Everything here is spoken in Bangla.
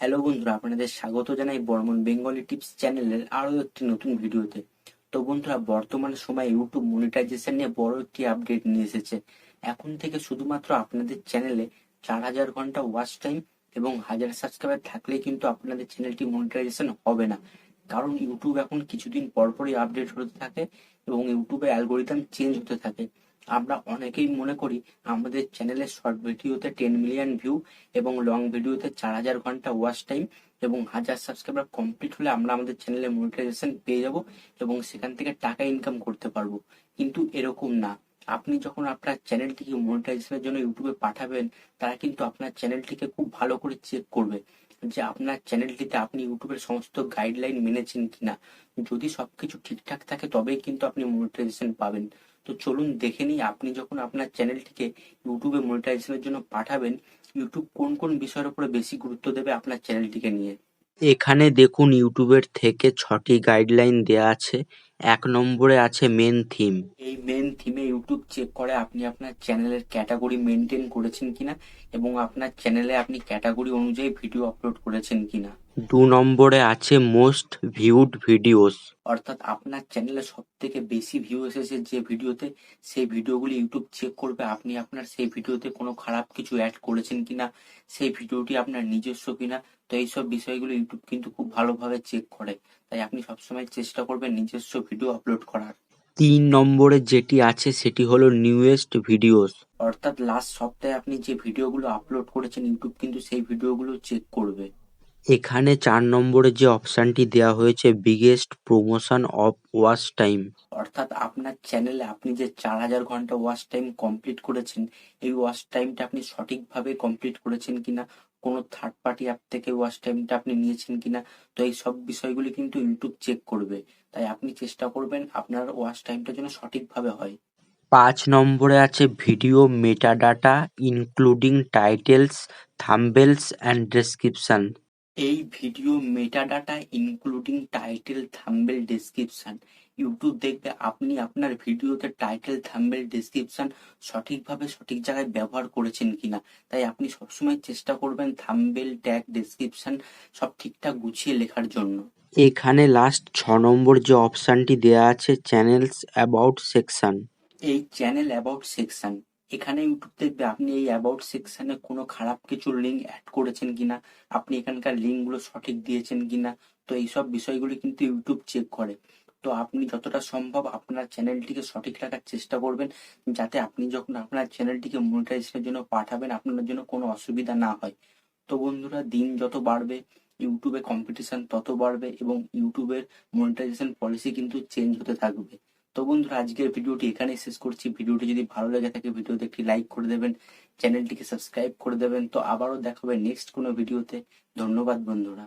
হ্যালো বন্ধুরা, আপনাদের স্বাগত জানাই বর্মন বেঙ্গলি টিপস চ্যানেলের আরো একটি নতুন ভিডিওতে। তো বন্ধুরা, বর্তমান সময়ে ইউটিউব মনিটাইজেশন নিয়ে বড় একটি আপডেট নিয়ে এসেছে। এখন থেকে শুধুমাত্র আপনাদের চ্যানেলে 4,000 ঘন্টা ওয়াচ টাইম এবং 1,000 সাবস্ক্রাইবার থাকলেই কিন্তু আপনাদের চ্যানেলটি মনিটাইজেশন হবে না। কারণ ইউটিউব এখন কিছুদিন পরপরই আপডেট হতে থাকে এবং ইউটিউবের অ্যালগোরিদম চেঞ্জ হতে থাকে। আমরা অনেকেই মনে করি আমাদের চ্যানেলের শর্ট ভিডিওতে 10 মিলিয়ন ভিউ এবং লং ভিডিওতে 4,000 ঘন্টা ওয়াচ টাইম এবং 1,000 সাবস্ক্রাইবার কমপ্লিট হলে আমরা আমাদের চ্যানেলে মনিটাইজেশন পেয়ে যাব এবং সেখান থেকে টাকা ইনকাম করতে পারবো। কিন্তু এরকম না। আপনি যখন আপনার চ্যানেলটিকে মনিটাইজেশনের জন্য ইউটিউবে পাঠাবেন, তারা কিন্তু আপনার চ্যানেলটিকে খুব ভালো করে চেক করবে যে আপনার চ্যানেলটিতে আপনি ইউটিউবের সমস্ত গাইডলাইন মেনেছেন কিনা। যদি সবকিছু ঠিকঠাক থাকে তবেই কিন্তু আপনি মনিটাইজেশন পাবেন। তো চলুন দেখে নিই, আপনি যখন আপনার চ্যানেলটিকে ইউটিউবে মনিটাইজেশনের জন্য পাঠাবেন, ইউটিউব কোন কোন বিষয়ের উপরে বেশি গুরুত্ব দেবে আপনার চ্যানেলটিকে নিয়ে। এখানে দেখুন, ইউটিউবের থেকে 6টি গাইডলাইন দেয়া আছে। 1 নম্বরে আছে মেন থিম। এই মেন থিমে ইউটিউব চেক করে আপনি আপনার চ্যানেলের ক্যাটাগরি মেনটেন করেছেন কিনা এবং আপনার চ্যানেলে আপনি ক্যাটাগরি অনুযায়ী ভিডিও আপলোড করেছেন কিনা। 2 নম্বরে আছে মোস্ট ভিউড ভিডিওস, অর্থাৎ আপনার চ্যানেলে সব থেকে বেশি ভিউ এসেছে যে ভিডিওতে, সেই ভিডিওগুলি ইউটিউব চেক করবে আপনি আপনার সেই ভিডিওতে কোনো খারাপ কিছু অ্যাড করেছেন কিনা, সেই ভিডিওটি আপনার নিজস্ব কিনা। তো এইসব বিষয়গুলো ইউটিউব কিন্তু খুব ভালোভাবে চেক করে, তাই আপনি সবসময় চেষ্টা করবেন নিজস্ব ভিডিও আপলোড করার। 3 নম্বরে যেটি আছে সেটি হলো নিউয়েস্ট ভিডিওস, অর্থাৎ লাস্ট সপ্তাহে আপনি যে ভিডিওগুলো আপলোড করেছেন ইউটিউব কিন্তু সেই ভিডিওগুলো চেক করবে। এখানে 4 নম্বরে যে অপশনটি দেওয়া হয়েছে biggest promotion of watch time, অর্থাৎ আপনার চ্যানেলে আপনি যে 4,000 ঘন্টা ওয়াচ টাইম কমপ্লিট করেছেন, এই ওয়াচ টাইমটা আপনি সঠিকভাবে কমপ্লিট করেছেন কিনা, কোনো থার্ড পার্টি অ্যাপ থেকে ওয়াচ টাইমটা আপনি নিয়েছেন কিনা। তো এই সব বিষয়গুলি কিন্তু ইউটিউব চেক করবে, তাই আপনি চেষ্টা করবেন আপনার ওয়াচ টাইমটা যেন সঠিকভাবে হয়। 5 নম্বরে আছে video metadata including titles, thumbnails and description. এই video metadata including title, thumbnail, description, YouTube দেখবে আপনি আপনার ভিডিওতে টাইটেল, থাম্বনেইল, ডেসক্রিপশন সঠিকভাবে সঠিক জায়গায় ব্যবহার করেছেন কিনা। তাই আপনি সবসময় চেষ্টা করবেন থাম্বনেইল, ট্যাগ, ডেসক্রিপশন সব ঠিকঠাক গুছিয়ে লেখার জন্য। এখানে লাস্ট 6 নম্বর যে অপশনটি দেয়া আছে চ্যানেলস অ্যাবাউট সেকশন, এই চ্যানেল অ্যাবাউট সেকশন, এখানে ইউটিউব দেখবে আপনি এই অ্যাবাউট সেকশনে কোনো খারাপ কিছু লিঙ্ক অ্যাড করেছেন কিনা, আপনি এখানকার লিঙ্কগুলো সঠিক দিয়েছেন কিনা। তো এইসব বিষয়গুলি কিন্তু ইউটিউব চেক করে। তো আপনি যতটা সম্ভব আপনার চ্যানেলটিকে সঠিক রাখার চেষ্টা করবেন, যাতে আপনি যখন আপনার চ্যানেলটিকে মনিটাইজেশনের জন্য পাঠাবেন আপনার জন্য কোনো অসুবিধা না হয়। তো বন্ধুরা, দিন যত বাড়বে ইউটিউবে কম্পিটিশন তত বাড়বে এবং ইউটিউবের মনিটাইজেশন পলিসি কিন্তু চেঞ্জ হতে থাকবে। তো বন্ধুরা, আজকের ভিডিওটি এখানেই শেষ করছি। ভিডিওটি যদি ভালো লেগে থাকে ভিডিওতে একটি লাইক করে দেবেন, চ্যানেলটিকে সাবস্ক্রাইব করে দেবেন। তো আবারও দেখা হবে নেক্সট কোনো ভিডিওতে। ধন্যবাদ বন্ধুরা।